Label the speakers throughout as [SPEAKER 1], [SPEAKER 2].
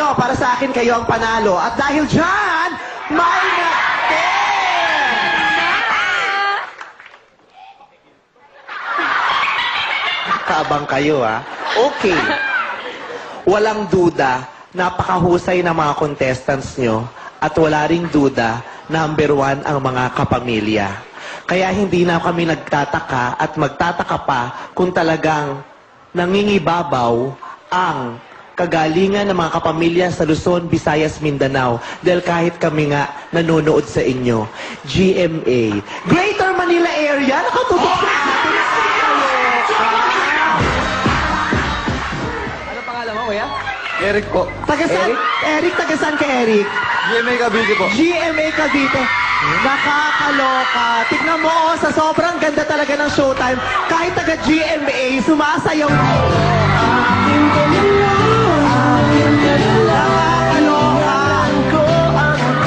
[SPEAKER 1] nyo. Para sa akin, kayo ang panalo. At dahil dyan, may natin! Kaabang kayo, ha? Okay. Walang duda, napakahusay ng mga contestants nyo at wala ring duda, number 1 ang mga kapamilya. Kaya hindi na kami nagtataka at magtataka pa kung talagang nangingibabaw ang kagalingan ng mga kapamilya sa Luzon, Visayas, Mindanao. Dahil kahit kami nga nanonood sa inyo. GMA. Greater Manila Area, nakatutok sa atin.
[SPEAKER 2] Ano pangalan mo, kuya? Eric po.
[SPEAKER 1] Tagasan, Eric, tagasan ka, Eric?
[SPEAKER 2] GMA Cavite po.
[SPEAKER 1] GMA Cavite. Nakakaloka. Tignan mo, oh, sa sobrang ganda talaga ng showtime, kahit taga GMA, sumasayaw na ito. Nakakaloka.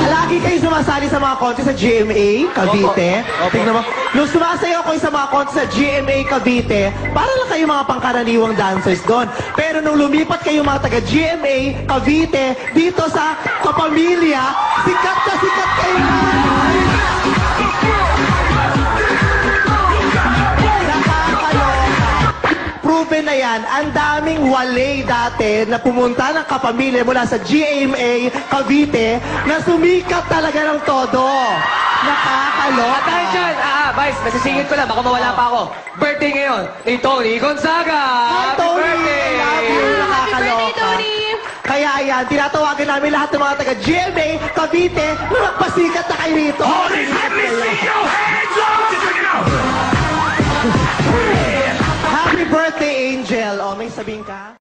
[SPEAKER 1] Lagi kayo sumasali sa mga contest sa GMA Cavite.
[SPEAKER 2] Opo.
[SPEAKER 1] Tignan mo. Nung sumasayaw ko sa mga contest sa GMA Cavite, para lang kayo mga pangkaraniwang dancers doon. Pero nung lumipat kayo mga taga GMA Cavite, dito sa Kapamilya, sikat na sikat kayo. Proven na yan, ang daming walay dati na pumunta ng kapamilya mula sa GMA Cavite na sumikat talaga ng todo. Nakakaloka.
[SPEAKER 2] At dahil dyan, Vice, nasisingit ko lang, baka mawala pa ako. Birthday ngayon ni Tony Gonzaga!
[SPEAKER 1] Hi, Tony!
[SPEAKER 2] birthday!
[SPEAKER 1] Love you! Nakakaloka.
[SPEAKER 3] Happy birthday, Tony!
[SPEAKER 1] Kaya yan, tinatawagan namin lahat ng mga taga GMA Cavite na magpasikat na kayo rito.
[SPEAKER 4] Let me see your hands up!
[SPEAKER 1] Happy birthday, Angel! O, may sabihin ka?